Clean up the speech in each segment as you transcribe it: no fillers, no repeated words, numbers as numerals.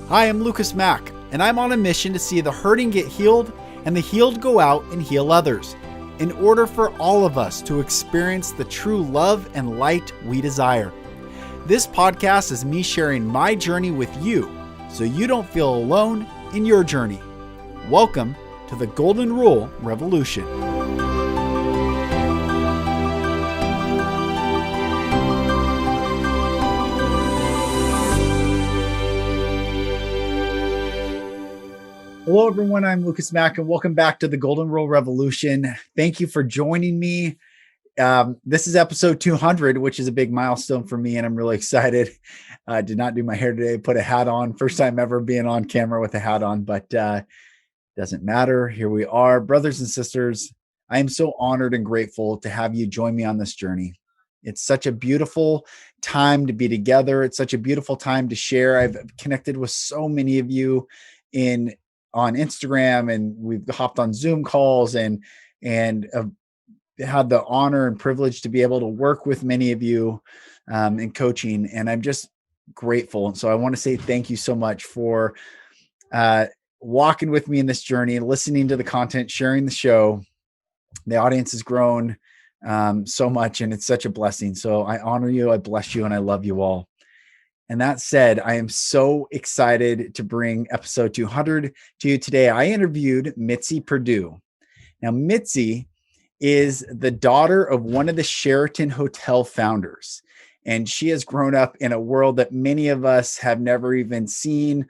Hi, I'm Lucas Mack, and I'm on a mission to see the hurting get healed and the healed go out and heal others, in order for all of us to experience the true love and light we desire. This podcast is me sharing my journey with you, so you don't feel alone in your journey. Welcome to the Golden Rule Revolution. Hello, everyone. I'm Lucas Mack, and welcome back to the Golden Rule Revolution. Thank you for joining me. This is episode 200, which is a big milestone for me, and I'm really excited. I did not do my hair today, put a hat on. First time ever being on camera with a hat on, but doesn't matter. Here we are. Brothers and sisters, I am so honored and grateful to have you join me on this journey. It's such a beautiful time to be together. It's such a beautiful time to share. I've connected with so many of you on Instagram, and we've hopped on Zoom calls and had the honor and privilege to be able to work with many of you in coaching. And I'm just grateful. And so I want to say thank you so much for walking with me in this journey, listening to the content, sharing the show. The audience has grown so much, and it's such a blessing. So I honor you, I bless you, and I love you all. And that said, I am so excited to bring episode 200 to you today. I interviewed Mitzi Perdue. Now, Mitzi is the daughter of one of the Sheraton Hotel founders, and she has grown up in a world that many of us have never even seen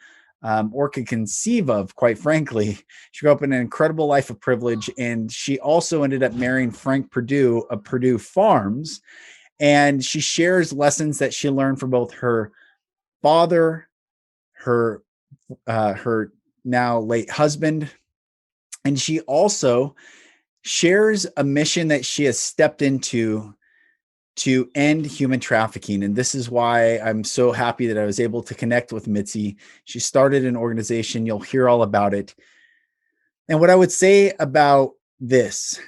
or could conceive of, quite frankly. She grew up in an incredible life of privilege, and she also ended up marrying Frank Perdue of Perdue Farms, and she shares lessons that she learned from both her father, her now late husband, and she also shares a mission that she has stepped into to end human trafficking. And this is why I'm so happy that I was able to connect with Mitzi. She started an organization. You'll hear all about it. And what I would say about this,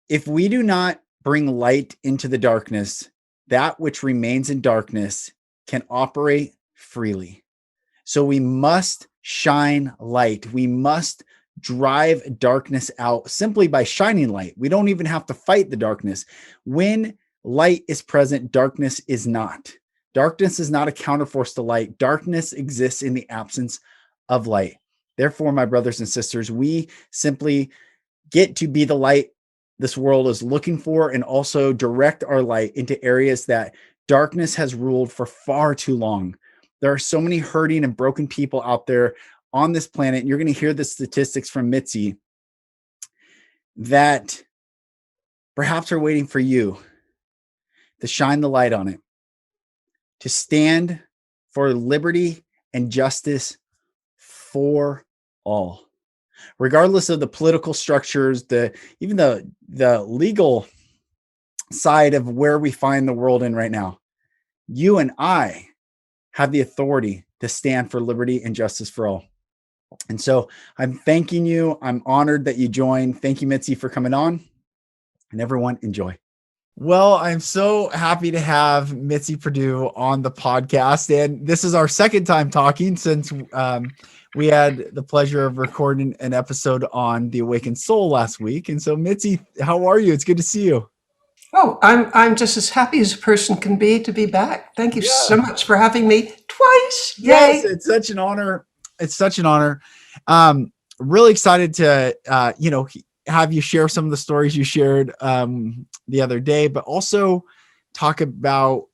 if we do not bring light into the darkness, that which remains in darkness can operate freely. So we must shine light. We must drive darkness out simply by shining light. We don't even have to fight the darkness. When light is present, darkness is not. Darkness is not a counterforce to light. Darkness exists in the absence of light. Therefore, my brothers and sisters, we simply get to be the light this world is looking for, and also direct our light into areas that darkness has ruled for far too long. There are so many hurting and broken people out there on this planet, and you're going to hear the statistics from Mitzi that perhaps are waiting for you to shine the light on it, to stand for liberty and justice for all, regardless of the political structures, even the legal side of where we find the world in right now. You and I have the authority to stand for liberty and justice for all. And so I'm thanking you. I'm honored that you joined. Thank you, Mitzi, for coming on, and everyone enjoy. Well, I'm so happy to have Mitzi Perdue on the podcast. And this is our second time talking since we had the pleasure of recording an episode on the Awakened Soul last week. And so, Mitzi, how are you? It's good to see you. Oh, I'm just as happy as a person can be to be back. Thank you so much for having me twice. Yay. Yes, it's such an honor. It's such an honor. Really excited to, have you share some of the stories you shared the other day, but also talk about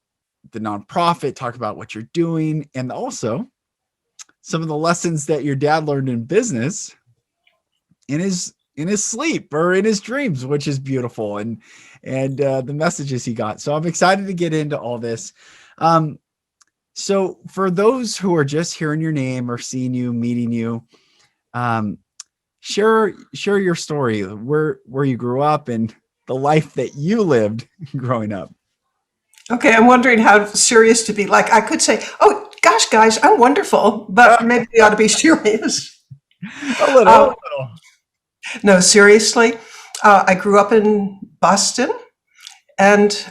the nonprofit, talk about what you're doing, and also some of the lessons that your dad learned in business in his sleep or in his dreams, which is beautiful, and the messages he got. So I'm excited to get into all this. So for those who are just hearing your name or seeing you, meeting you, share your story, where you grew up and the life that you lived growing up. Okay, I'm wondering how serious to be. Like, I could say, "Oh gosh, guys, I'm wonderful," but maybe we ought to be serious. A little. No, seriously. I grew up in Boston, and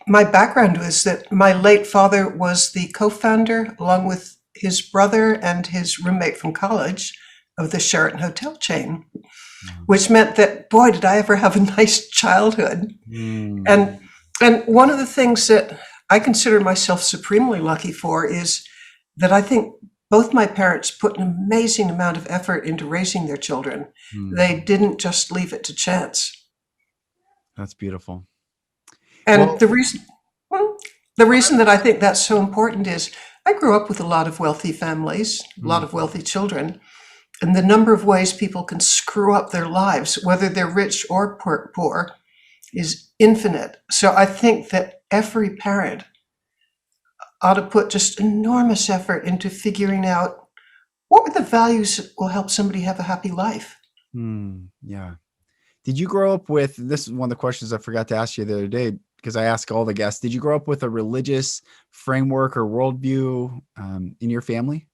my background was that my late father was the co-founder, along with his brother and his roommate from college of the Sheraton hotel chain, which meant that, boy, did I ever have a nice childhood. And one of the things that I consider myself supremely lucky for is that I think both my parents put an amazing amount of effort into raising their children. They didn't just leave it to chance. That's beautiful. And Well, the reason that I think that's so important is I grew up with a lot of wealthy families, a lot of wealthy children, and the number of ways people can screw up their lives, whether they're rich or poor, is infinite. So I think that every parent ought to put just enormous effort into figuring out what were the values that will help somebody have a happy life. Yeah. Did you grow up with, this is one of the questions I forgot to ask you the other day, because I ask all the guests, did you grow up with a religious framework or worldview in your family?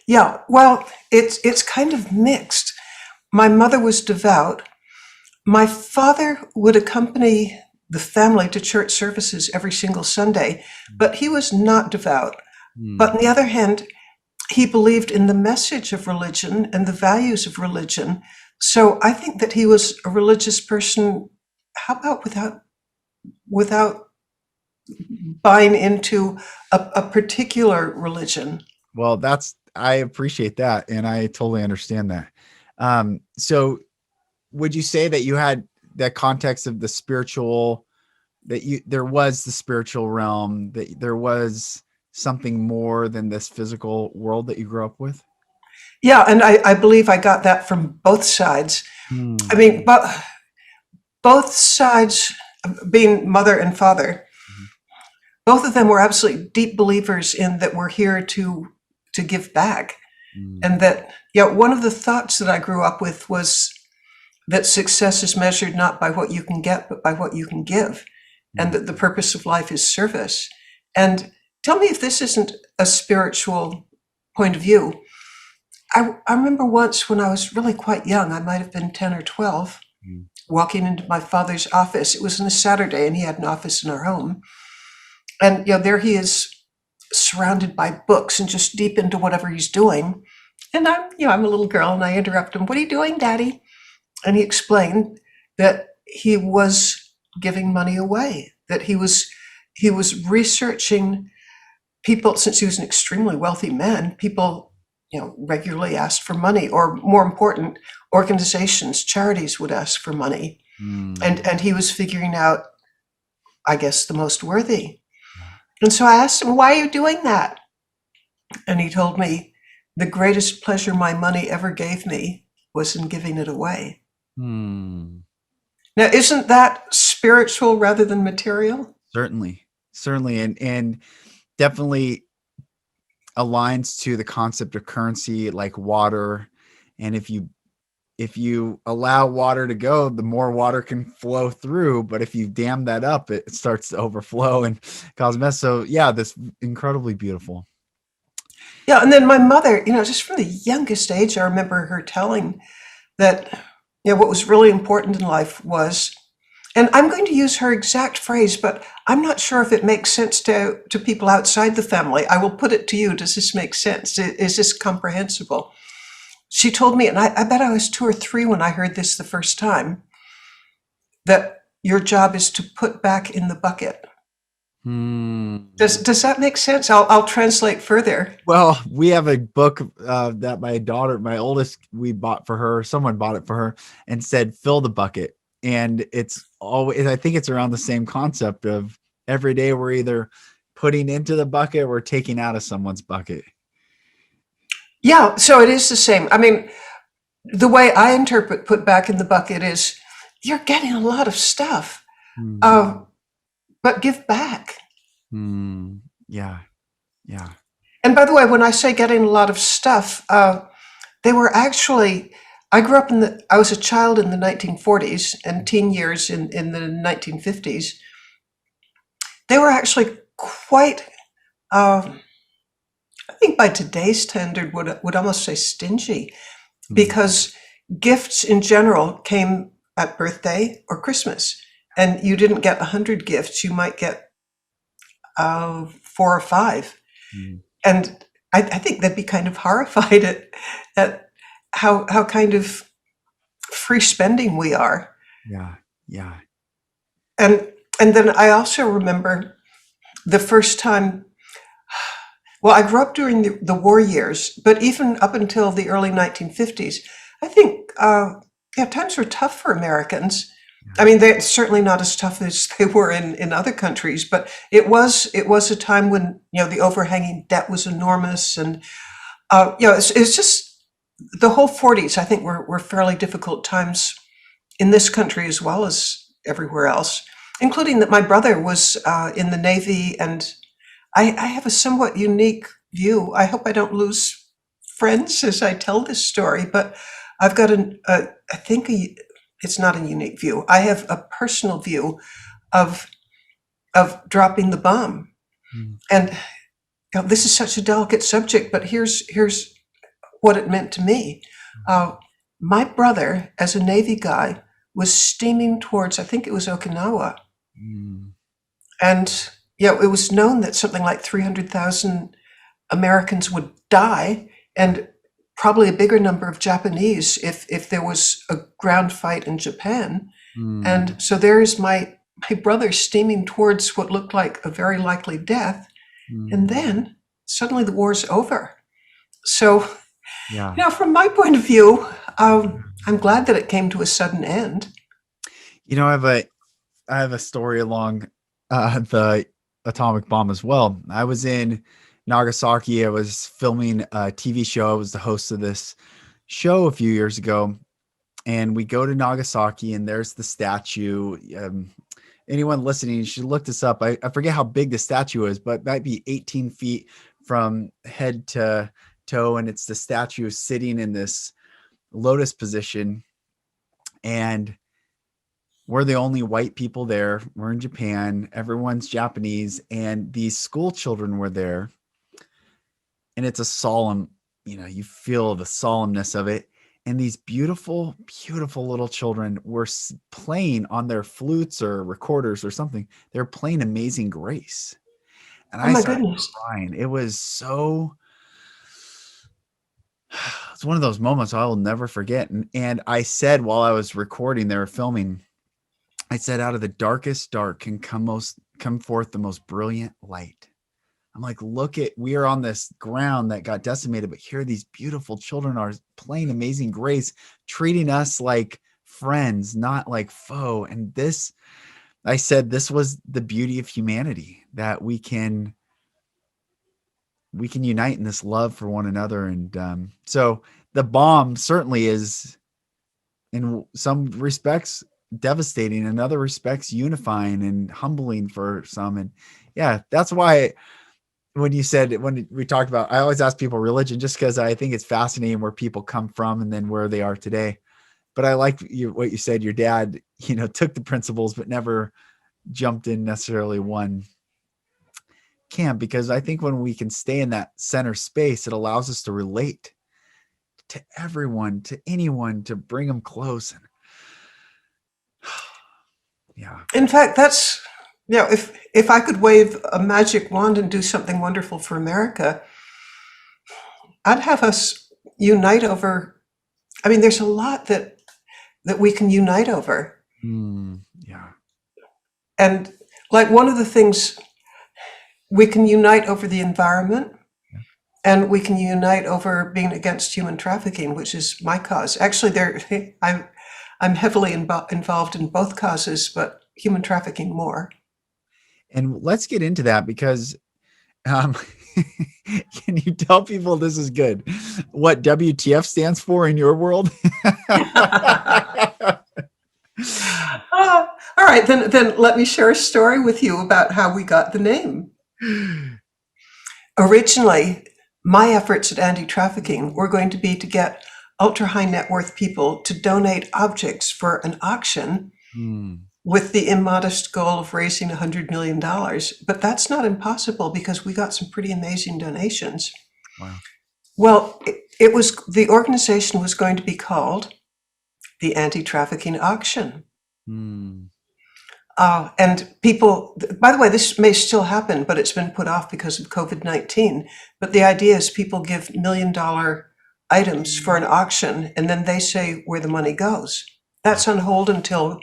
Yeah, well, it's kind of mixed. My mother was devout. My father would accompany the family to church services every single Sunday, but he was not devout. But on the other hand, he believed in the message of religion and the values of religion. So I think that he was a religious person. How about without buying into a particular religion? Well, I appreciate that. And I totally understand that. So would you say that you had that context of the spiritual, there was the spiritual realm, that there was something more than this physical world that you grew up with? Yeah, and I believe I got that from both sides. I mean, but both sides, being mother and father, both of them were absolutely deep believers in that we're here to give back. And that, one of the thoughts that I grew up with was that success is measured not by what you can get, but by what you can give, and that the purpose of life is service. And tell me if this isn't a spiritual point of view. I remember once when I was really quite young, I might have been 10 or 12, walking into my father's office. It was on a Saturday, and he had an office in our home. And there he is, surrounded by books and just deep into whatever he's doing. And I'm a little girl, and I interrupt him. "What are you doing, Daddy?" And he explained that he was giving money away, that he was researching people. Since he was an extremely wealthy man, people regularly asked for money, or more important, organizations, charities would ask for money. And he was figuring out, I guess, the most worthy. And so I asked him, "Why are you doing that?" And he told me, "The greatest pleasure my money ever gave me was in giving it away." Now, isn't that spiritual rather than material? Certainly. And definitely aligns to the concept of currency, like water. And if you allow water to go, the more water can flow through. But if you dam that up, it starts to overflow and cause mess. So yeah, that's incredibly beautiful. Yeah, and then my mother, just from the youngest age, I remember her telling that, what was really important in life was, and I'm going to use her exact phrase, but I'm not sure if it makes sense to people outside the family. I will put it to you. Does this make sense? Is this comprehensible? She told me, and I bet I was 2 or 3 when I heard this the first time, that your job is to put back in the bucket. Does that make sense? I'll translate further. Well, we have a book that my oldest, someone bought it for her and said, "Fill the bucket." And it's always, I think it's around the same concept of every day we're either putting into the bucket or taking out of someone's bucket. Yeah, so it is the same. I mean, the way I interpret put back in the bucket is you're getting a lot of stuff, but give back. Yeah. And by the way, when I say getting a lot of stuff, they were actually, I was a child in the 1940s and teen years in the 1950s. They were actually quite, I think by today's standard would almost say stingy, because gifts in general came at birthday or Christmas, and you didn't get 100 gifts. You might get 4 or 5. And I think they'd be kind of horrified at how kind of free spending we are. Yeah. Yeah. And then I also remember the first time. Well, I grew up during the war years, but even up until the early 1950s, I think times were tough for Americans. I mean, they're certainly not as tough as they were in other countries, but it was a time when, the overhanging debt was enormous, and it's just the whole 40s. I think were fairly difficult times in this country as well as everywhere else, including that my brother was in the Navy, and I have a somewhat unique view. I hope I don't lose friends as I tell this story, but I've got it's not a unique view. I have a personal view of dropping the bomb. And this is such a delicate subject, but here's what it meant to me. My brother, as a Navy guy, was steaming towards, I think it was Okinawa. And it was known that something like 300,000 Americans would die, and probably a bigger number of Japanese if there was a ground fight in Japan. And so there's my brother steaming towards what looked like a very likely death. And then suddenly the war's over. So, from my point of view, I'm glad that it came to a sudden end. I have a story along the atomic bomb as well. I was in Nagasaki. I was filming a TV show. I was the host of this show a few years ago, and we go to Nagasaki, and there's the statue. Anyone listening, you should look this up. I forget how big the statue is, but it might be 18 feet from head to toe, and it's the statue sitting in this lotus position, and we're the only white people there. We're in Japan. Everyone's Japanese. And these school children were there. And it's a solemn, you feel the solemnness of it. And these beautiful, beautiful little children were playing on their flutes or recorders or something. They're playing Amazing Grace. And I started crying. It was it's one of those moments I will never forget. And I said, while I was recording, they were filming, I said, out of the darkest dark can come forth the most brilliant light. I'm like, we are on this ground that got decimated, but here these beautiful children are playing Amazing Grace, treating us like friends, not like foe. And I said, this was the beauty of humanity, that we can unite in this love for one another. And so the bomb certainly is, in some respects, devastating, in other respects unifying and humbling for some. And that's why when we talked about, I always ask people religion, just because I think it's fascinating where people come from and then where they are today. But I like what you said, your dad, took the principles, but never jumped in necessarily one camp, because I think when we can stay in that center space, it allows us to relate to everyone, to anyone, to bring them close. And in fact, that's, if I could wave a magic wand and do something wonderful for America, I'd have us unite over. I mean, there's a lot that we can unite over. And like one of the things, we can unite over the environment, and we can unite over being against human trafficking, which is my cause. Actually, I'm heavily involved in both causes, but human trafficking more. And let's get into that, because can you tell people this is good, what WTF stands for in your world? All right, then let me share a story with you about how we got the name. Originally, my efforts at anti-trafficking were going to be to get ultra-high net worth people to donate objects for an auction with the immodest goal of raising $100 million. But that's not impossible, because we got some pretty amazing donations. Wow. Well, the organization was going to be called the Anti-Trafficking Auction. And people, by the way, this may still happen, but it's been put off because of COVID-19. But the idea is people give $1 million items for an auction, and then they say where the money goes. That's on hold until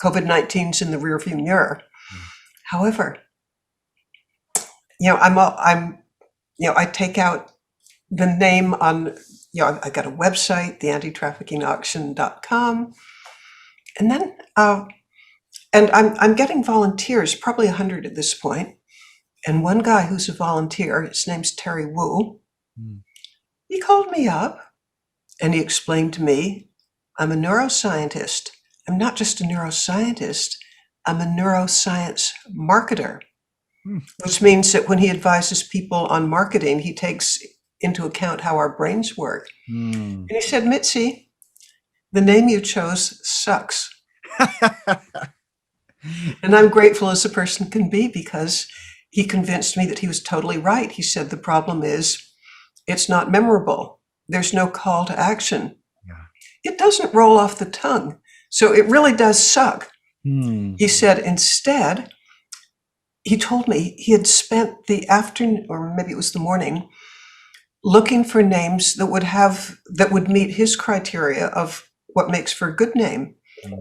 COVID-19's in the rearview mirror. However, I take out the name on, I got a website, the antitraffickingauction.com, and then, and I'm getting volunteers, probably 100 at this point. And one guy who's a volunteer, his name's Terry Wu, he called me up and he explained to me, I'm a neuroscientist. I'm not just a neuroscientist, I'm a neuroscience marketer, which means that when he advises people on marketing, he takes into account how our brains work. And he said, Mitzi, the name you chose sucks. And I'm grateful as a person can be, because he convinced me that he was totally right. He said, the problem is it's not memorable. There's no call to action. Yeah. It doesn't roll off the tongue. So it really does suck. He said, instead, he told me he had spent the afternoon, or maybe it was the morning, looking for names that would meet his criteria of what makes for a good name.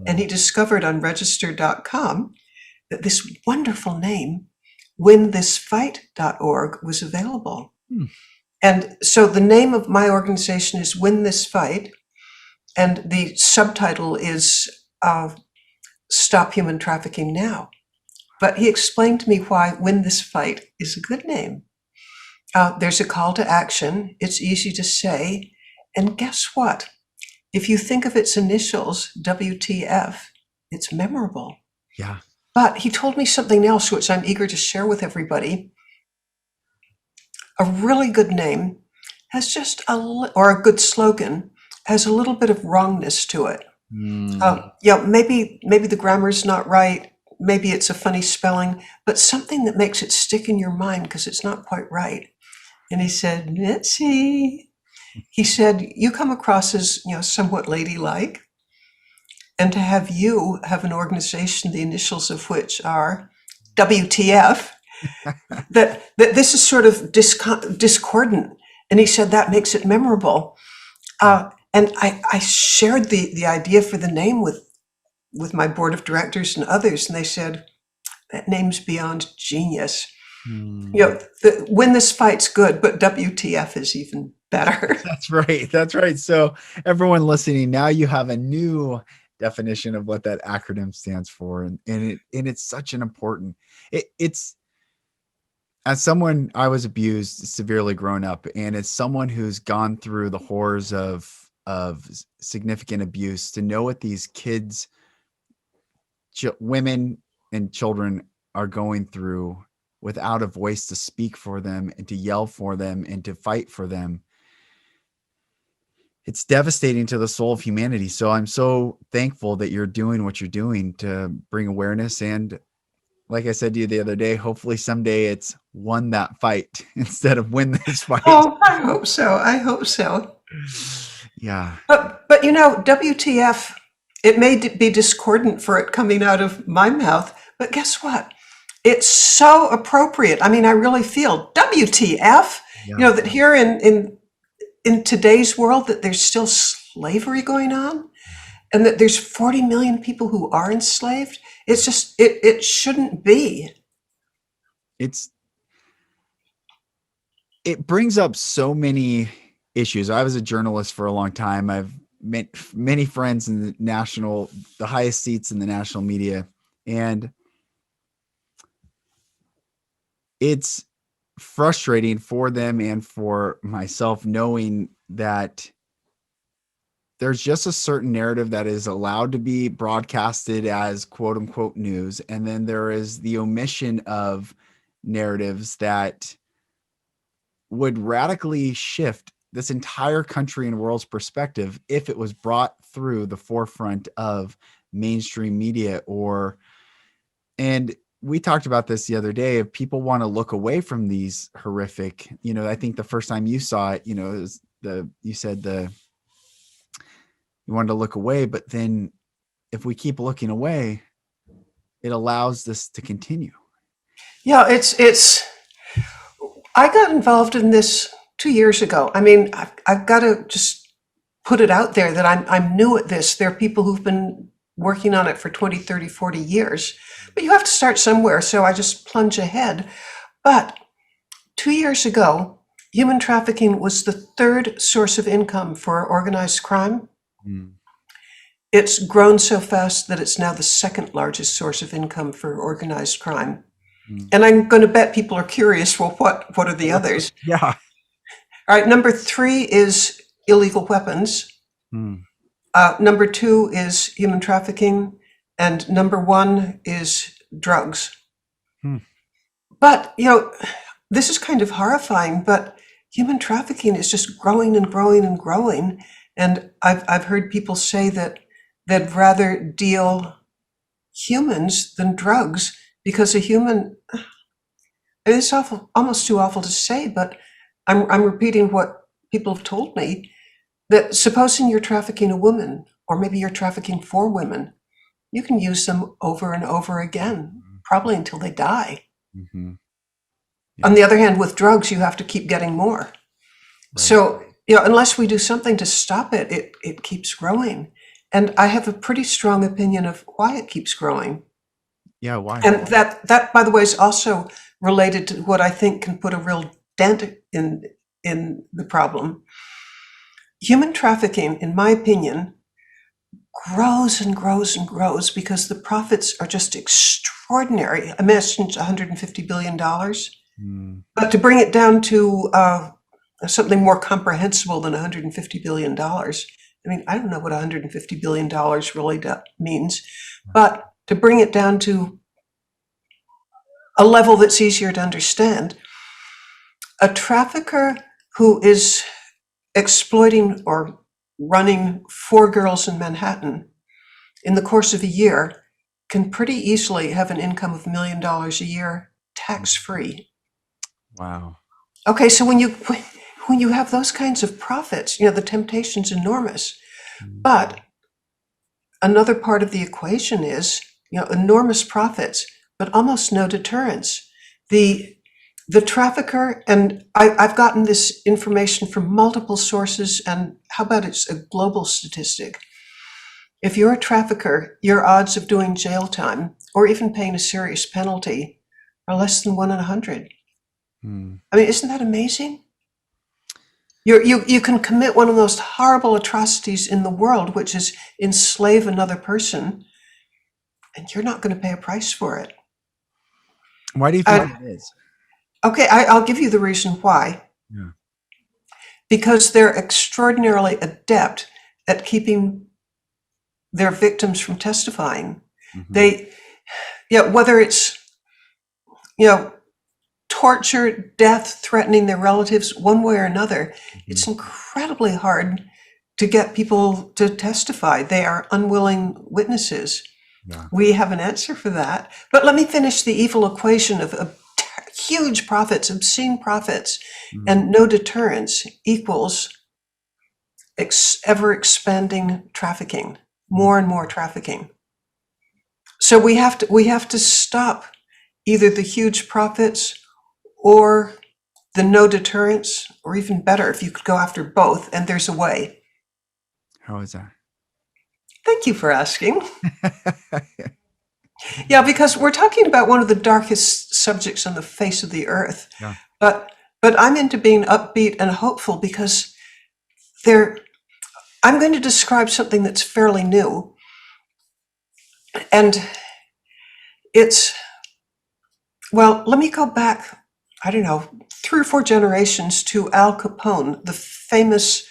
And he discovered on register.com that this wonderful name, winthisfight.org, was available. And so the name of my organization is Win This Fight, and the subtitle is Stop Human Trafficking Now. But he explained to me why Win This Fight is a good name. There's a call to action. It's easy to say. And guess what? If you think of its initials, WTF, it's memorable. Yeah. But he told me something else, which I'm eager to share with everybody. A really good name has just or a good slogan has a little bit of wrongness to it. Maybe the grammar's not right. Maybe it's a funny spelling, but something that makes it stick in your mind because it's not quite right. And he said, Mitzi, he said, you come across as, somewhat ladylike, and to have you have an organization, the initials of which are WTF, that this is sort of discordant. And he said, that makes it memorable. And I shared the idea for the name with my board of directors and others, and they said, that name's beyond genius. Win This Fight's good, but WTF is even better. That's right. So everyone listening, now you have a new definition of what that acronym stands for. And it's such an important, it's, as someone, I was abused severely growing up, and as someone who's gone through the horrors of significant abuse, to know what these kids, women and children are going through without a voice to speak for them and to yell for them and to fight for them, it's devastating to the soul of humanity. So I'm so thankful that you're doing what you're doing to bring awareness. And like I said to you the other day, hopefully someday it's won that fight instead of win this fight. Oh, I hope so. Yeah. But WTF, it may be discordant for it coming out of my mouth, but guess what? It's so appropriate. I mean, I really feel WTF, that here in today's world, that there's still slavery going on, and that there's 40 million people who are enslaved. It's just, it shouldn't be. It brings up so many issues. I was a journalist for a long time. I've met many friends in the highest seats in the national media, and it's frustrating for them and for myself, knowing that there's just a certain narrative that is allowed to be broadcasted as quote unquote news. And then there is the omission of narratives that would radically shift this entire country and world's perspective if it was brought through the forefront of mainstream media. And we talked about this the other day. If people want to look away from these horrific, I think the first time you saw it, you said you wanted to look away, but then if we keep looking away, it allows this to continue. Yeah, I got involved in this 2 years ago. I mean, I've got to just put it out there that I'm new at this. There are people who've been working on it for 20, 30, 40 years, but you have to start somewhere. So I just plunge ahead. But 2 years ago, human trafficking was the third source of income for organized crime. Mm. It's grown so fast that it's now the second largest source of income for organized crime. Mm. And I'm going to bet people are curious, well, what are the others? Yeah. All right, number 3 is illegal weapons. Mm. Number 2 is human trafficking. And number 1 is drugs. Mm. But, this is kind of horrifying, but human trafficking is just growing and growing and growing. And I've heard people say that they'd rather deal humans than drugs because a human, it's awful, almost too awful to say, but I'm repeating what people have told me, that supposing you're trafficking a woman, or maybe you're trafficking 4 women, you can use them over and over again, probably until they die. Mm-hmm. Yeah. On the other hand, with drugs, you have to keep getting more. Right. So, unless we do something to stop it, it keeps growing. And I have a pretty strong opinion of why it keeps growing. Yeah, why? And that, by the way, is also related to what I think can put a real dent in the problem. Human trafficking, in my opinion, grows and grows and grows because the profits are just extraordinary. I mentioned $150 billion. Mm. But to bring it down to something more comprehensible than $150 billion, I mean, I don't know what $150 billion really means, but to bring it down to a level that's easier to understand, a trafficker who is exploiting or running 4 girls in Manhattan in the course of a year can pretty easily have an income of $1 million a year, tax-free. Wow. Okay, so when you have those kinds of profits, the temptation's enormous. Mm-hmm. But another part of the equation is, enormous profits, but almost no deterrence. The trafficker, and I've gotten this information from multiple sources, and how about it's a global statistic? If you're a trafficker, your odds of doing jail time or even paying a serious penalty are less than 1 in 100. Hmm. I mean, isn't that amazing? You can commit one of the most horrible atrocities in the world, which is enslave another person, and you're not going to pay a price for it. Why do you think that is? Okay, I'll give you the reason why. Yeah. Because they're extraordinarily adept at keeping their victims from testifying. Mm-hmm. Whether it's, torture, death, threatening their relatives, one way or another, mm-hmm. It's incredibly hard to get people to testify. They are unwilling witnesses. Yeah. We have an answer for that. But let me finish the evil equation of huge profits, obscene profits, mm-hmm. and no deterrence equals ever expanding trafficking, more and more trafficking. So we have to stop either the huge profits or the no deterrence, or even better, if you could go after both, and there's a way. How is that? Thank you for asking. Yeah, because we're talking about one of the darkest subjects on the face of the earth. Yeah. But I'm into being upbeat and hopeful because I'm going to describe something that's fairly new. And let me go back, 3 or 4 generations to Al Capone, the famous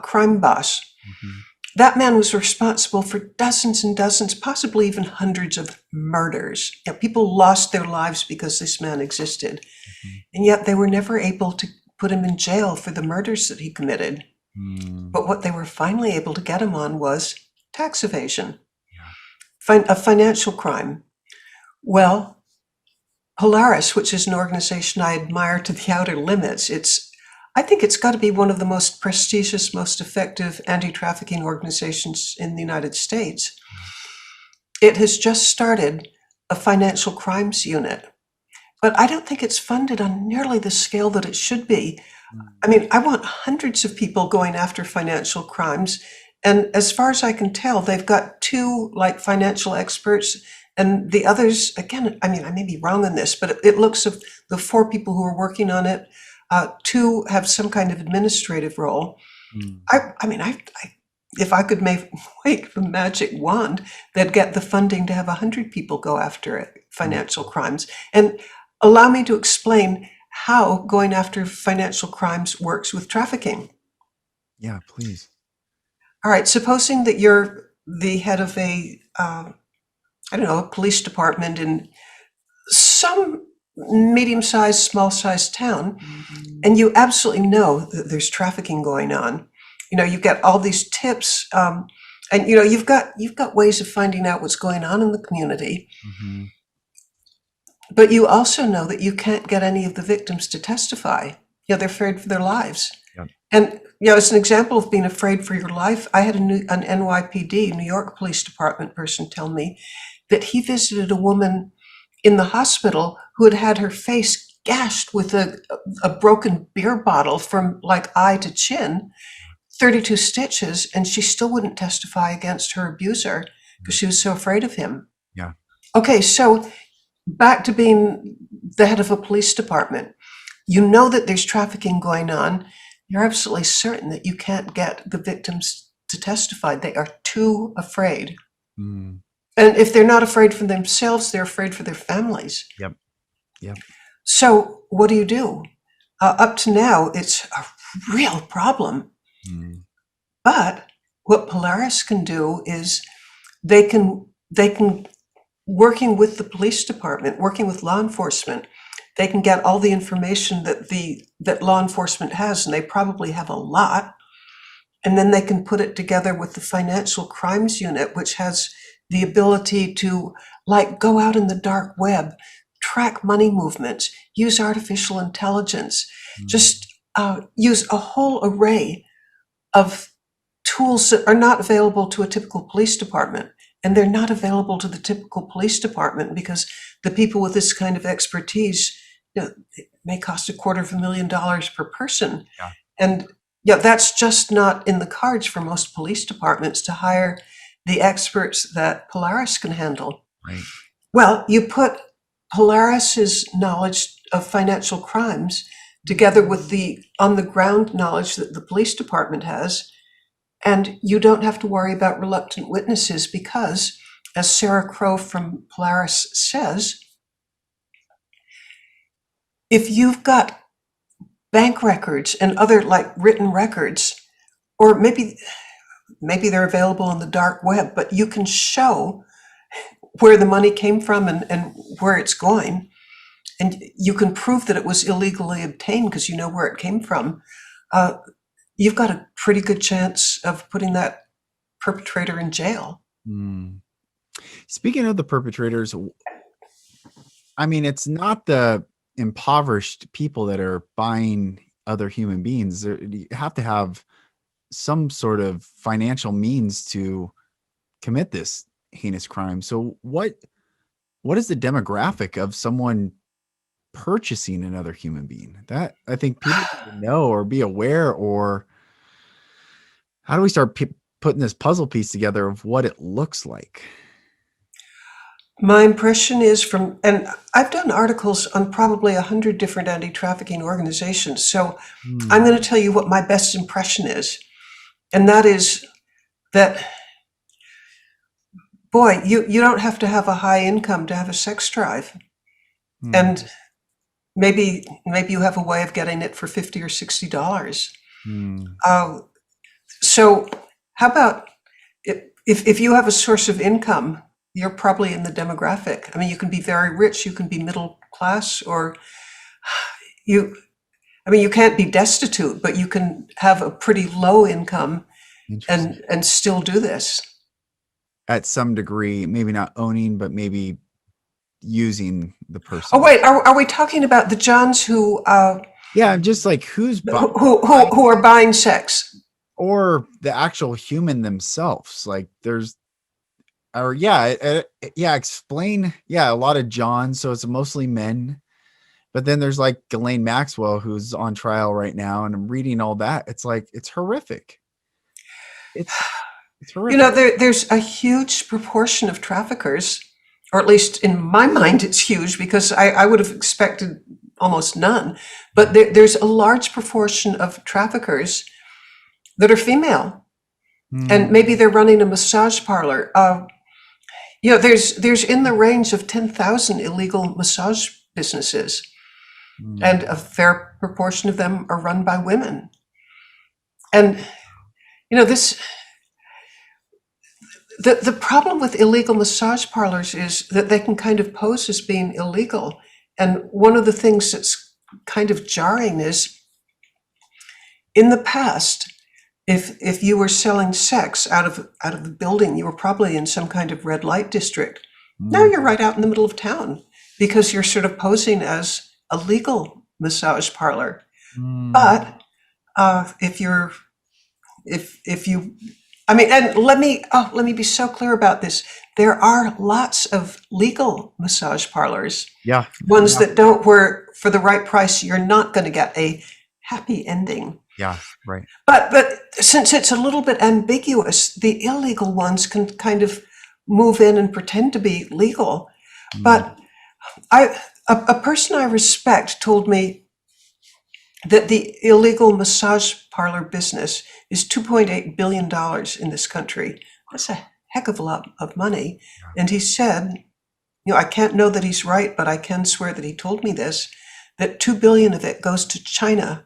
crime boss. Mm-hmm. That man was responsible for dozens and dozens, possibly even hundreds of murders. People lost their lives because this man existed. Mm-hmm. And yet they were never able to put him in jail for the murders that he committed. Mm. But what they were finally able to get him on was tax evasion, a financial crime. Well, Polaris, which is an organization I admire to the outer limits, I think it's got to be one of the most prestigious, most effective anti-trafficking organizations in the United States. It has just started a financial crimes unit, but I don't think it's funded on nearly the scale that it should be. I mean, I want hundreds of people going after financial crimes. And as far as I can tell, they've got 2 like financial experts, and the others, again, I mean, I may be wrong on this, but it looks of the 4 people who are working on it, 2 have some kind of administrative role. I mean, if I could wave a magic wand, they'd get the funding to have 100 people go after it, financial crimes. And allow me to explain how going after financial crimes works with trafficking. Yeah, please. All right, supposing that you're the head of a police department in some medium-sized, small-sized town, and you absolutely know that there's trafficking going on. You get all these tips, and you've got ways of finding out what's going on in the community. But you also know that you can't get any of the victims to testify. They're afraid for their lives. Yep. And as an example of being afraid for your life, I had an NYPD, New York Police Department person tell me that he visited a woman in the hospital who had had her face gashed with a broken beer bottle from like eye to chin, 32 stitches, and she still wouldn't testify against her abuser because she was so afraid of him. Yeah. Okay, so back to being the head of a police department. You know that there's trafficking going on. You're absolutely certain that you can't get the victims to testify. They are too afraid. And if they're not afraid for themselves, they're afraid for their families. Yep. So what do? Up to now, it's a real problem. But what Polaris can do is they can working with the police department, working with law enforcement, they can get all the information that law enforcement has, and they probably have a lot, and then they can put it together with the financial crimes unit, which has the ability to like go out in the dark web, track money movements, use artificial intelligence, just use a whole array of tools that are not available to a typical police department. And they're not available to the typical police department because the people with this kind of expertise, it may cost $250,000 per person. Yeah. And that's just not in the cards for most police departments to hire the experts that Polaris can handle. Right. Well, you put Polaris's knowledge of financial crimes together with the on-the-ground knowledge that the police department has, and you don't have to worry about reluctant witnesses because, as Sarah Crow from Polaris says, if you've got bank records and other like written records, or maybe they're available on the dark web, but you can show where the money came from and where it's going, and you can prove that it was illegally obtained because you know where it came from, you've got a pretty good chance of putting that perpetrator in jail. Speaking of the perpetrators, I mean, it's not the impoverished people that are buying other human beings. You have to have some sort of financial means to commit this heinous crime. So what is the demographic of someone purchasing another human being? That I think people need to know or be aware, or how do we start putting this puzzle piece together of what it looks like? My impression is and I've done articles on probably 100 different anti-trafficking organizations, so I'm going to tell you what my best impression is. And that is that, boy, you don't have to have a high income to have a sex drive. And maybe you have a way of getting it for $50 or $60. So how about if you have a source of income, you're probably in the demographic. I mean, you can be very rich, you can be middle class, or you can't be destitute, but you can have a pretty low income and still do this. At some degree, maybe not owning, but maybe using the person. Oh wait, are we talking about the Johns who? Yeah, just like who are buying sex, or the actual human themselves? Like there's or yeah, explain. Yeah, a lot of John. So it's mostly men. But then there's like Ghislaine Maxwell, who's on trial right now, and I'm reading all that. It's like, it's horrific. It's horrific. There's a huge proportion of traffickers, or at least in my mind, it's huge because I would have expected almost none. But there's a large proportion of traffickers that are female, and maybe they're running a massage parlor. There's in the range of 10,000 illegal massage businesses, and a fair proportion of them are run by women. And the problem with illegal massage parlors is that they can kind of pose as being illegal. And one of the things that's kind of jarring is, in the past, if you were selling sex out of the building, you were probably in some kind of red light district. Now you're right out in the middle of town because you're sort of posing as a legal massage parlor. But if you, I mean, and let me be so clear about this. There are lots of legal massage parlors. Yeah. Ones that don't, where for the right price, you're not going to get a happy ending. Yeah, right. But since it's a little bit ambiguous, the illegal ones can kind of move in and pretend to be legal. But a person I respect told me that the illegal massage parlor business is $2.8 billion in this country. That's a heck of a lot of money. And he said, I can't know that he's right, but I can swear that he told me this, that 2 billion of it goes to China.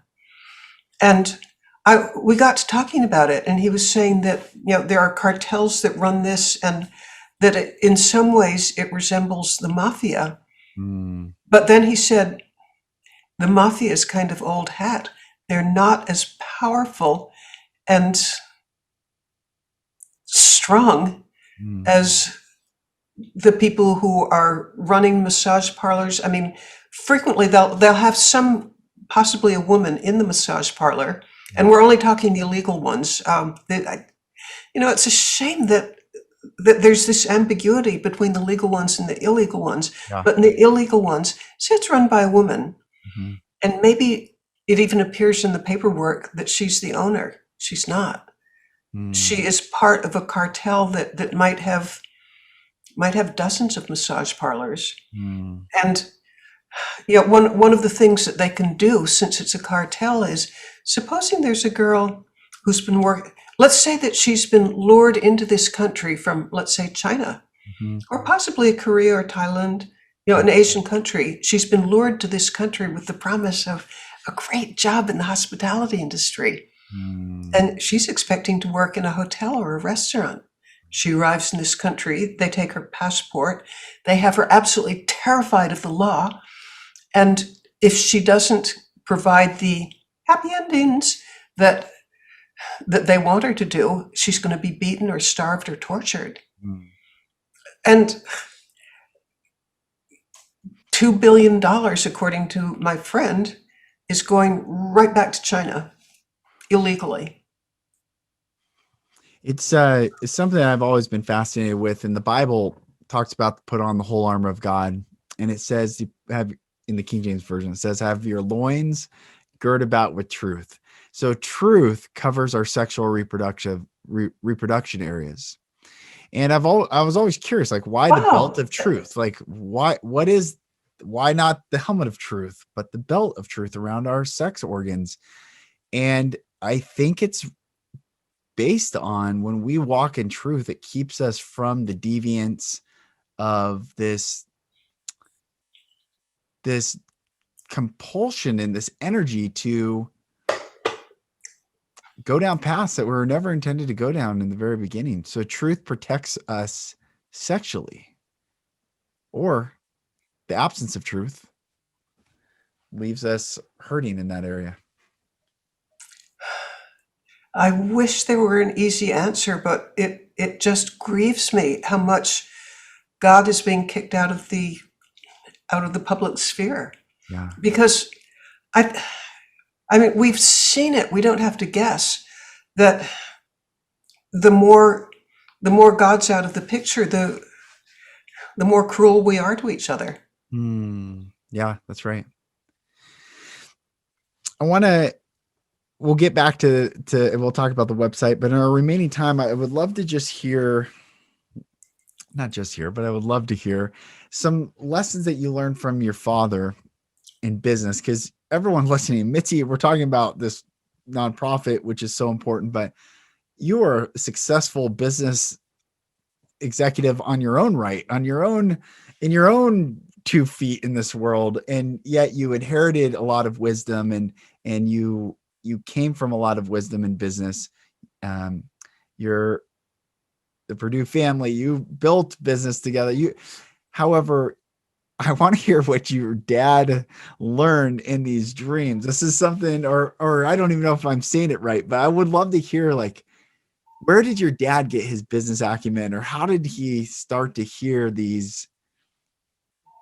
And we got to talking about it, and he was saying that, there are cartels that run this, and that in some ways it resembles the mafia. But then he said, the mafia is kind of old hat. They're not as powerful and strong as the people who are running massage parlors. I mean, frequently they'll have possibly a woman in the massage parlor, and we're only talking the illegal ones. It's a shame that there's this ambiguity between the legal ones and the illegal ones. But in the illegal ones, say it's run by a woman, and maybe it even appears in the paperwork that she's the owner. She's not. She is part of a cartel that might have dozens of massage parlors. And one of the things that they can do, since it's a cartel, is supposing there's a girl who's been working. Let's say that she's been lured into this country from, let's say, China, or possibly Korea or Thailand, an Asian country. She's been lured to this country with the promise of a great job in the hospitality industry. And she's expecting to work in a hotel or a restaurant. She arrives in this country, they take her passport, they have her absolutely terrified of the law. And if she doesn't provide the happy endings that they want her to do, she's going to be beaten or starved or tortured. And $2 billion, according to my friend, is going right back to China illegally. It's something that I've always been fascinated with. And the Bible talks about put on the whole armor of God. And it says, you have, in the King James Version, it says, have your loins girt about with truth. So truth covers our sexual reproduction areas. And I was always curious, like, why the belt of truth? Like, why not the helmet of truth, but the belt of truth around our sex organs? And I think it's based on, when we walk in truth, it keeps us from the deviance of this compulsion and this energy to go down paths that we were never intended to go down in the very beginning. So truth protects us sexually, or the absence of truth leaves us hurting in that area. I wish there were an easy answer, but it just grieves me how much God is being kicked out of the public sphere. Yeah. Because I mean, we've seen it. We don't have to guess that the more the more God's out of the picture, the more cruel we are to each other. Yeah, that's right. We'll get back to we'll talk about the website, but in our remaining time, I would love to just hear, not just hear, but I would love to hear some lessons that you learned from your father in business. Because everyone listening, Mitzi, we're talking about this nonprofit, which is so important, but you are a successful business executive on your own right, on your own, in your own 2 feet in this world. And yet you inherited a lot of wisdom, and you came from a lot of wisdom in business. You're the Perdue family, you built business together. However, I want to hear what your dad learned in these dreams. This is something, or I don't even know if I'm saying it right, but I would love to hear, like, where did your dad get his business acumen, or how did he start to hear these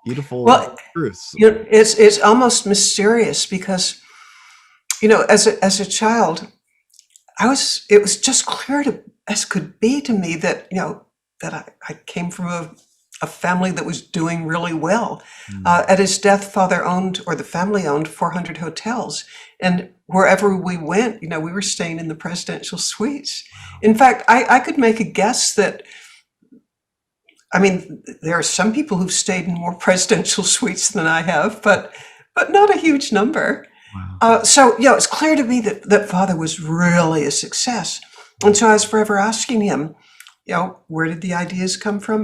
beautiful truths? It's almost mysterious because, as a child, it was just clear as could be to me that, that I came from a family that was doing really well. At his death, the family owned 400 hotels. And wherever we went, we were staying in the presidential suites. In fact, I could make a guess that, there are some people who've stayed in more presidential suites than I have, but not a huge number. Wow. So, it's clear to me that Father was really a success. And so I was forever asking him, where did the ideas come from?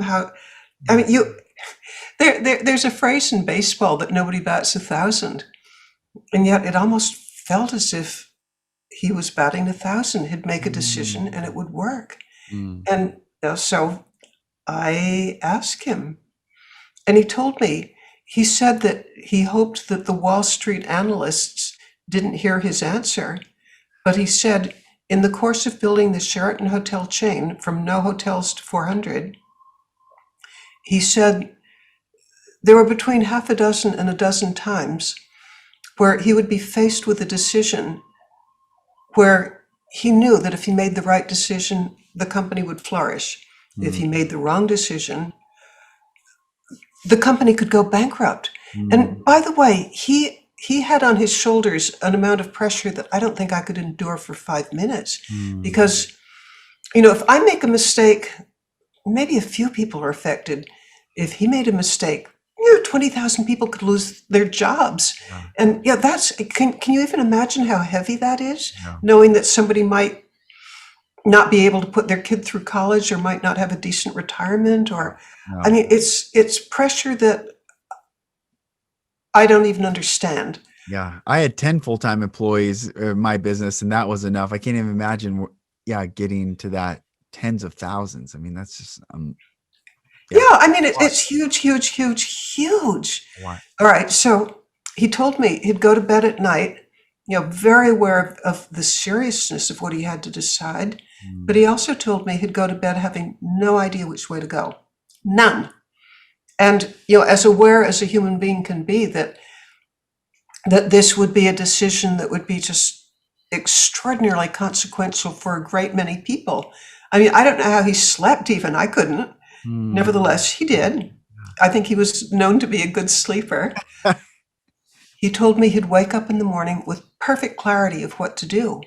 There's a phrase in baseball that nobody bats 1,000. And yet it almost felt as if he was batting 1,000. He'd make a decision and it would work. And so I asked him, and he told me, he said that he hoped that the Wall Street analysts didn't hear his answer, but he said, in the course of building the Sheraton hotel chain from no hotels to 400, he said there were between half a dozen and a dozen times where he would be faced with a decision where he knew that if he made the right decision, the company would flourish. If he made the wrong decision, the company could go bankrupt. And by the way, he had on his shoulders an amount of pressure that I don't think I could endure for 5 minutes. Because, if I make a mistake, maybe a few people are affected. If he made a mistake, 20,000 people could lose their jobs. And can you even imagine how heavy that is? Knowing that somebody might not be able to put their kid through college, or might not have a decent retirement, it's pressure that I don't even understand. Yeah. I had 10 full-time employees in my business, and that was enough. I can't even imagine, getting to that tens of thousands. That's just, it's huge, huge, huge, huge. Wow. All right. So he told me he'd go to bed at night, very aware of the seriousness of what he had to decide. But he also told me he'd go to bed having no idea which way to go. None. And, as aware as a human being can be that this would be a decision that would be just extraordinarily consequential for a great many people. I don't know how he slept even. I couldn't. Nevertheless, he did. I think he was known to be a good sleeper. He told me he'd wake up in the morning with perfect clarity of what to do.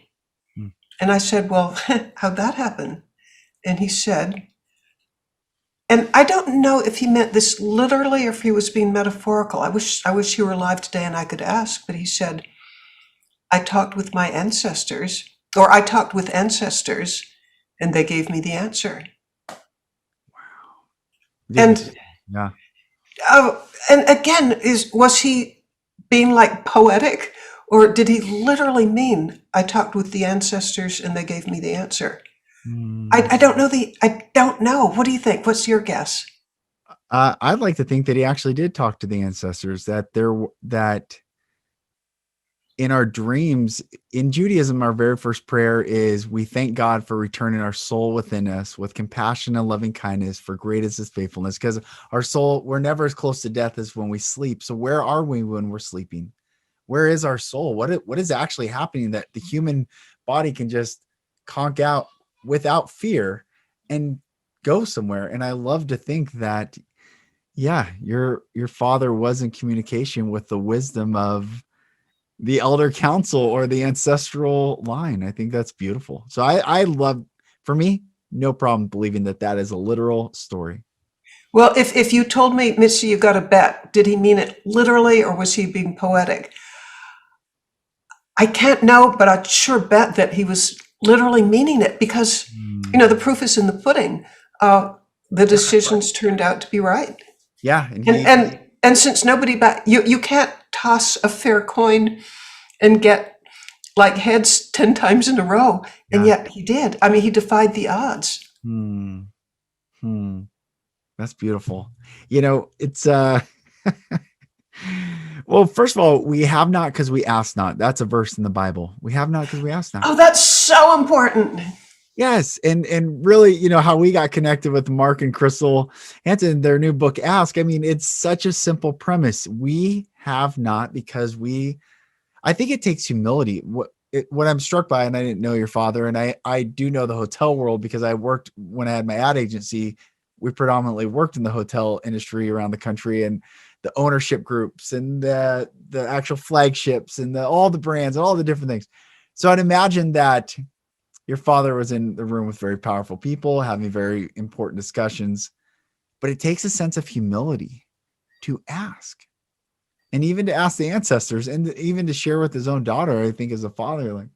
And I said, well, how'd that happen? And he said, and I don't know if he meant this literally or if he was being metaphorical. I wish he were alive today and I could ask, but he said, I talked with ancestors and they gave me the answer. Wow. And again, was he being like poetic, or did he literally mean I talked with the ancestors and they gave me the answer? I don't know. I don't know. What do you think? What's your guess? I'd like to think that he actually did talk to the ancestors, that in our dreams, in Judaism, our very first prayer is, we thank God for returning our soul within us with compassion and loving kindness, for great is his faithfulness. Because our soul, we're never as close to death as when we sleep. So where are we when we're sleeping? Where is our soul? What is actually happening that the human body can just conk out without fear? And go somewhere. And I love to think that, yeah, your father was in communication with the wisdom of the elder council or the ancestral line. I think that's beautiful. So I love, for me, no problem believing that that is a literal story. Well, if you told me, Mitzi, you got a bet, did he mean it literally or was he being poetic? I can't know, but I'd sure bet that he was literally meaning it because, the proof is in the pudding. The decisions turned out to be right. Yeah. And since nobody you can't toss a fair coin and get like heads 10 times in a row. And yet he did. I mean, he defied the odds. That's beautiful. It's well, first of all, we have not because we ask not. That's a verse in the Bible. We have not because we ask not. Oh, that's so important. Yes. And really, how we got connected with Mark and Crystal Hanson, their new book, Ask. I mean, it's such a simple premise. We have not because I think it takes humility. What I'm struck by, and I didn't know your father, and I do know the hotel world because I worked when I had my ad agency. We predominantly worked in the hotel industry around the country, and the ownership groups and the actual flagships and all the brands and all the different things. So I'd imagine that your father was in the room with very powerful people having very important discussions, but it takes a sense of humility to ask, and even to ask the ancestors, and even to share with his own daughter, I think, as a father.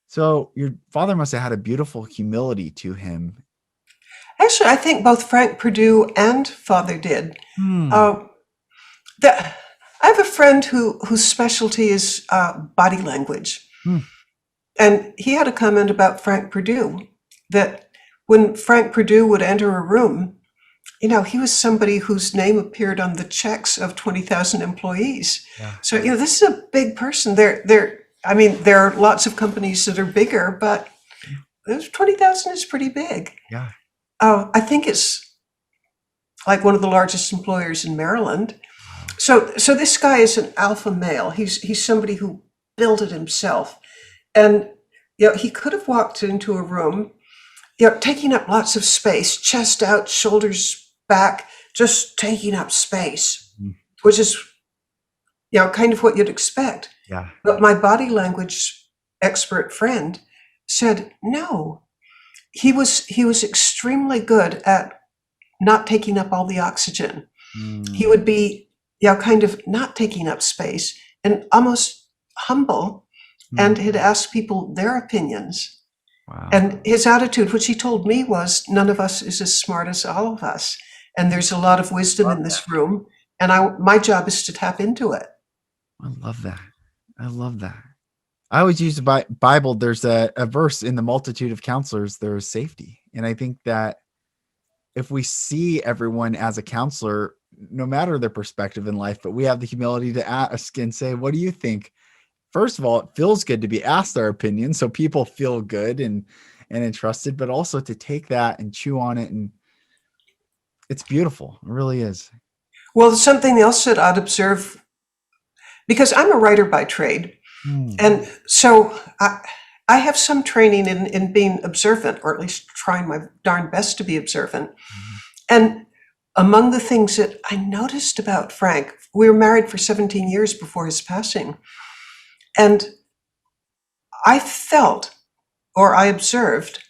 So your father must have had a beautiful humility to him. Actually, I think both Frank Perdue and father did. I have a friend whose specialty is body language. And he had a comment about Frank Perdue, that when Frank Perdue would enter a room, he was somebody whose name appeared on the checks of 20,000 employees. Yeah. So, this is a big person. There are lots of companies that are bigger, but 20,000 is pretty big. Yeah. I think it's like one of the largest employers in Maryland. So this guy is an alpha male. He's somebody who built it himself. And, he could have walked into a room, taking up lots of space, chest out, shoulders back, just taking up space, which is, kind of what you'd expect. Yeah. But my body language expert friend said, no, he was extremely good at not taking up all the oxygen. He would be, kind of not taking up space and almost humble, and he'd ask people their opinions. Wow. And his attitude, which he told me, was none of us is as smart as all of us. And there's a lot of wisdom in this room. And my job is to tap into it. I love that. I always use the Bible. There's a verse, in the multitude of counselors, there is safety. And I think that if we see everyone as a counselor, no matter their perspective in life, but we have the humility to ask and say, what do you think? First of all, it feels good to be asked our opinion, so people feel good and entrusted, but also to take that and chew on it. And it's beautiful. It really is. Well, something else that I'd observe, because I'm a writer by trade. And so I have some training in being observant, or at least trying my darn best to be observant. And among the things that I noticed about Frank, we were married for 17 years before his passing. And I felt, or I observed,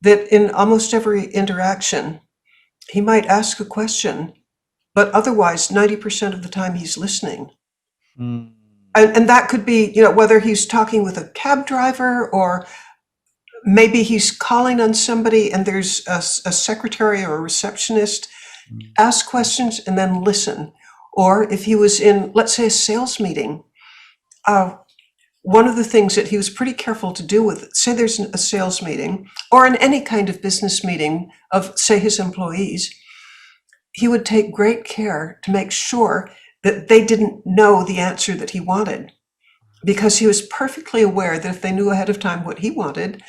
that in almost every interaction, he might ask a question, but otherwise 90% of the time he's listening. And that could be, whether he's talking with a cab driver, or maybe he's calling on somebody and there's a secretary or a receptionist. Ask questions and then listen. Or if he was in, let's say, a sales meeting, one of the things that he was pretty careful to do with, say there's a sales meeting, or in any kind of business meeting of, say, his employees, he would take great care to make sure that they didn't know the answer that he wanted, because he was perfectly aware that if they knew ahead of time what he wanted,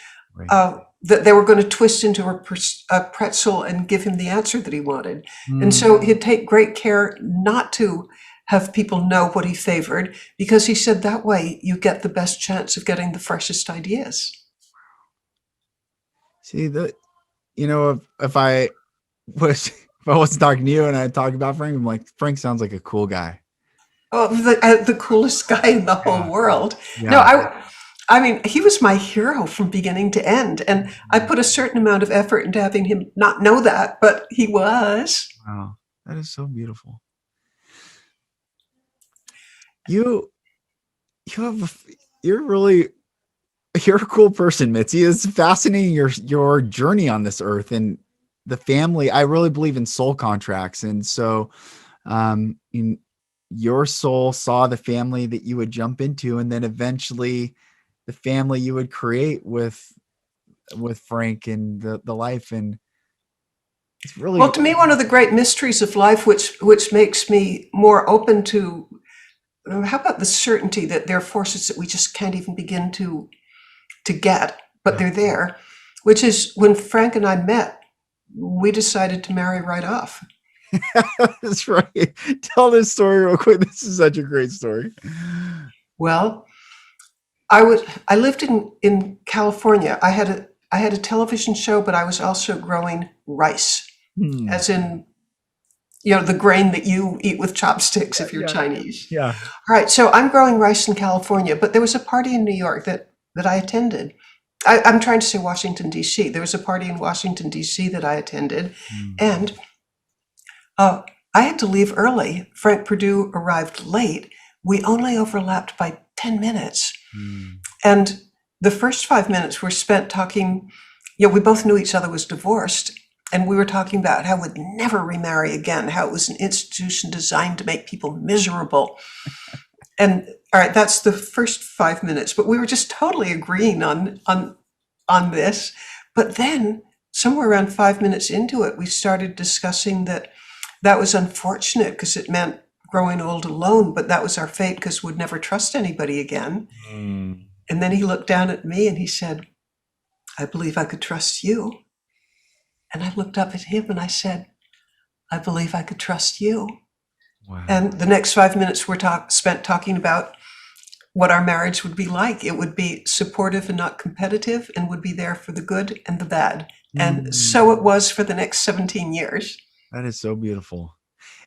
that they were going to twist into a pretzel and give him the answer that he wanted. And so he'd take great care not to have people know what he favored, because he said that way you get the best chance of getting the freshest ideas. See, if I was if I wasn't talking to you and I talked about Frank, I'm like, Frank sounds like a cool guy. Oh, the coolest guy in the whole Yeah. world. No, Yeah. I mean, he was my hero from beginning to end, and I put a certain amount of effort into having him not know that, but he was. Wow. That is so beautiful. You you're really you're a cool person, Mitzi. It's fascinating your journey on this earth and the family. I really believe in soul contracts. And so in your soul saw the family that you would jump into, and then eventually the family you would create with Frank and the life. And it's really Well, to me, one of the great mysteries of life, which makes me more open to, how about the certainty that there are forces that we just can't even begin to get, but they're there, which is when Frank and I met, we decided to marry right off. That's right. Tell this story real quick. This is such a great story. Well, I lived in California. I had a television show, but I was also growing rice, as in, the grain that you eat with chopsticks if you're Chinese. Yeah. All right. So I'm growing rice in California, but there was a party in New York that I attended. I'm trying to say Washington, D.C. There was a party in Washington, D.C. that I attended, and I had to leave early. Frank Perdue arrived late. We only overlapped by 10 minutes. And the first 5 minutes were spent talking. We both knew each other was divorced, and we were talking about how we'd never remarry again, how it was an institution designed to make people miserable. And all right, that's the first 5 minutes, but we were just totally agreeing on this. But then somewhere around 5 minutes into it, we started discussing that was unfortunate because it meant growing old alone, but that was our fate because we'd never trust anybody again. And then he looked down at me and he said, I believe I could trust you. And I looked up at him and I said, I believe I could trust you. Wow. And the next 5 minutes were spent talking about what our marriage would be like. It would be supportive and not competitive, and would be there for the good and the bad. And so it was for the next 17 years. That is so beautiful.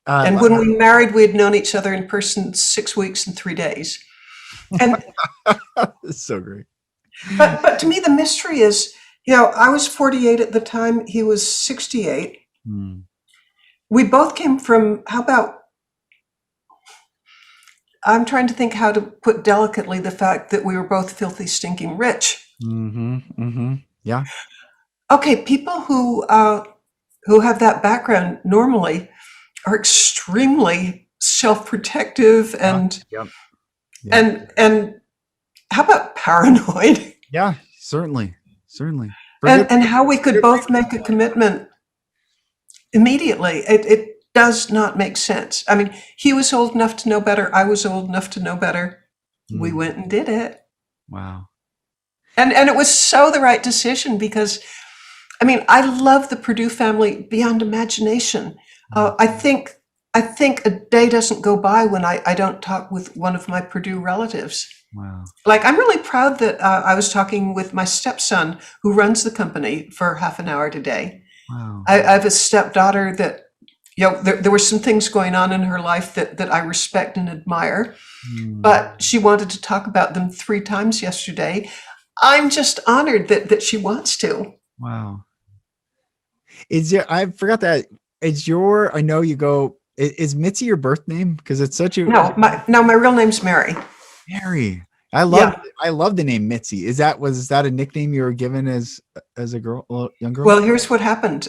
And when we married, we had known each other in person 6 weeks and 3 days. And it's so great. But to me, the mystery is, I was 48 at the time. He was 68. We both came from, I'm trying to think how to put delicately the fact that we were both filthy, stinking rich. Yeah. Okay, people who have that background normally are extremely self-protective and and how about paranoid? Yeah, certainly. And how we could both make a commitment immediately. It does not make sense. I mean, he was old enough to know better. I was old enough to know better. We went and did it. Wow. And it was so the right decision because, I mean, I love the Perdue family beyond imagination. I think a day doesn't go by when I don't talk with one of my Perdue relatives. Wow. Like, I'm really proud that I was talking with my stepson who runs the company for half an hour today. Wow. I have a stepdaughter that, there were some things going on in her life that I respect and admire, but she wanted to talk about them 3 times yesterday. I'm just honored that she wants to. Wow. I forgot that I know you go, is Mitzi your birth name? Because it's such a. No, my real name's Mary. Mary. I love the name Mitzi. Was that a nickname you were given as a girl, young girl? Well, here's what happened.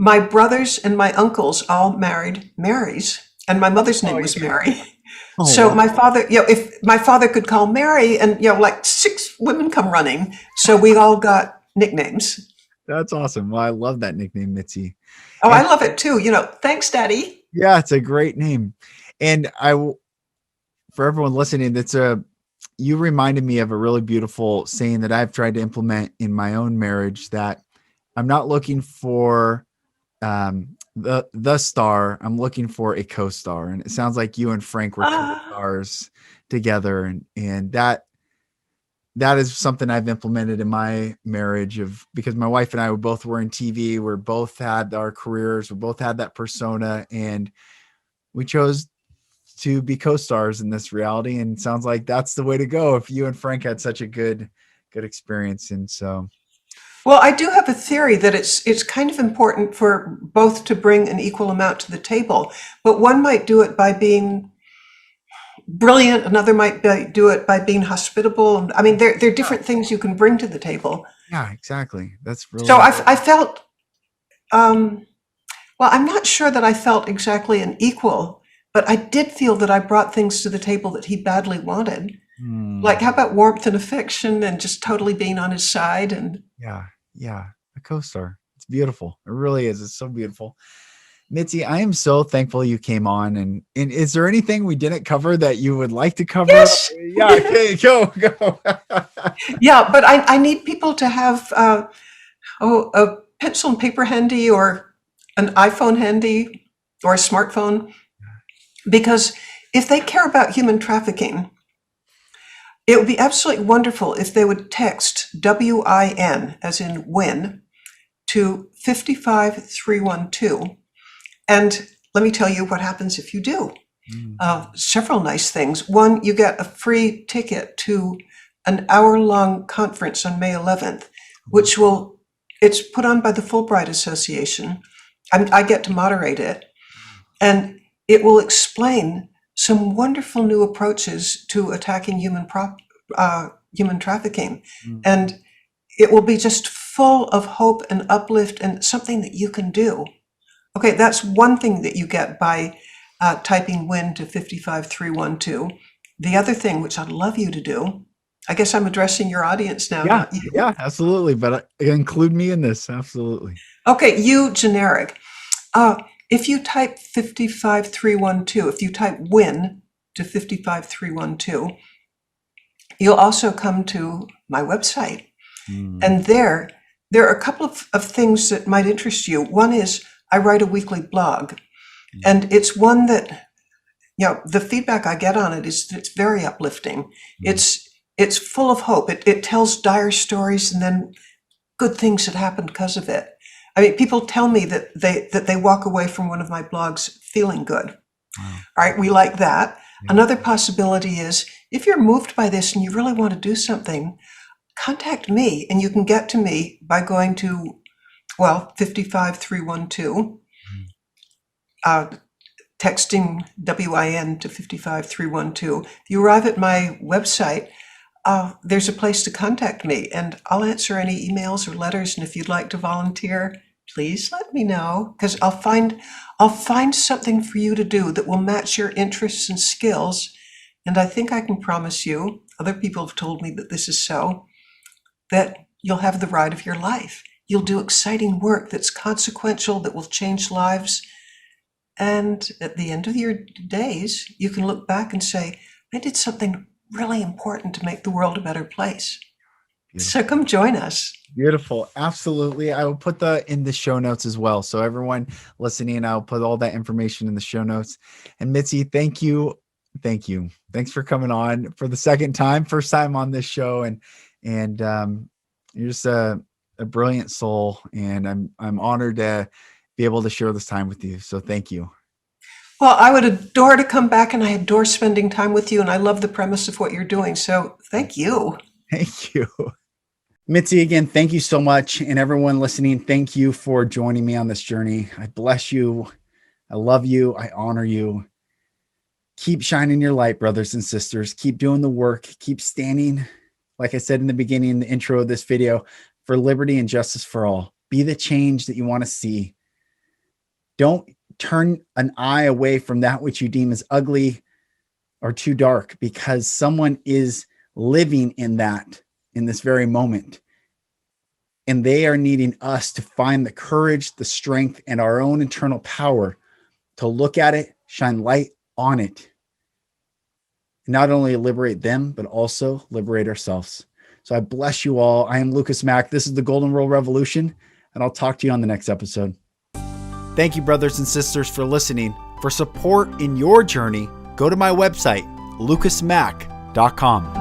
My brothers and my uncles all married Marys, and my mother's name was Mary. So my father, if my father could call Mary, and like 6 women come running, so we all got nicknames. That's awesome. Well, I love that nickname, Mitzi. Oh, I love it too. Thanks, Daddy. Yeah, it's a great name. And for everyone listening, you reminded me of a really beautiful saying that I've tried to implement in my own marriage, that I'm not looking for the star, I'm looking for a co-star. And it sounds like you and Frank were co-stars together. And that is something I've implemented in my marriage because my wife and I both were in TV. We both had our careers. We both had that persona, and we chose to be co-stars in this reality. And it sounds like that's the way to go. If you and Frank had such a good experience. And so. Well, I do have a theory that it's kind of important for both to bring an equal amount to the table, but one might do it by being brilliant. Another might do it by being hospitable. I mean, there are different things you can bring to the table. Yeah, exactly. That's really. So I felt, well, I'm not sure that I felt exactly an equal, but I did feel that I brought things to the table that he badly wanted. Like, how about warmth and affection and just totally being on his side? And yeah, a co-star. It's beautiful. It really is. It's so beautiful. Mitzi, I am so thankful you came on. And is there anything we didn't cover that you would like to cover? Yes. Yeah. Okay, go. Yeah, but I need people to have a pencil and paper handy, or an iPhone handy, or a smartphone, because if they care about human trafficking, it would be absolutely wonderful if they would text WIN, as in win, to 55312. And let me tell you what happens if you do. Several nice things. One, you get a free ticket to an hour-long conference on May 11th, which it's put on by the Fulbright Association. I get to moderate it. And it will explain some wonderful new approaches to attacking human trafficking. And it will be just full of hope and uplift and something that you can do. Okay, that's one thing that you get by typing WIN to 55312. The other thing, which I'd love you to do, I guess I'm addressing your audience now. Yeah, absolutely. But include me in this. Absolutely. Okay, you generic. If you type 55312, if you type WIN to 55312, you'll also come to my website. And there are a couple of things that might interest you. One is I write a weekly blog, and it's one that, the feedback I get on it is it's very uplifting. It's full of hope. It tells dire stories and then good things that happen because of it. I mean, people tell me that they walk away from one of my blogs feeling good. Wow. All right, we like that. Yeah. Another possibility is if you're moved by this and you really want to do something, contact me, and you can get to me by going to 55312, texting WIN to 55312. If you arrive at my website, there's a place to contact me, and I'll answer any emails or letters. And if you'd like to volunteer, please let me know, because I'll find something for you to do that will match your interests and skills. And I think I can promise you, other people have told me that this is so, that you'll have the ride of your life. You'll do exciting work that's consequential, that will change lives. And at the end of your days, you can look back and say, I did something really important to make the world a better place. Beautiful. So come join us. Beautiful. Absolutely. I will put that in the show notes as well. So everyone listening, I'll put all that information in the show notes. And Mitzi, thank you. Thanks for coming on for the second time, first time on this show. And you're just a brilliant soul. And I'm honored to be able to share this time with you. So thank you. Well, I would adore to come back, and I adore spending time with you. And I love the premise of what you're doing. So thank you. Thank you. Mitzi, again, thank you so much. And everyone listening, thank you for joining me on this journey. I bless you. I love you. I honor you. Keep shining your light, brothers and sisters. Keep doing the work. Keep standing, like I said in the beginning, the intro of this video, for liberty and justice for all. Be the change that you want to see. Don't turn an eye away from that which you deem as ugly or too dark, because someone is living in that in this very moment. And they are needing us to find the courage, the strength, and our own internal power to look at it, shine light on it, and not only liberate them, but also liberate ourselves. So I bless you all. I am Lucas Mack. This is the Golden Rule Revolution, and I'll talk to you on the next episode. Thank you, brothers and sisters, for listening. For support in your journey, go to my website, lucasmack.com.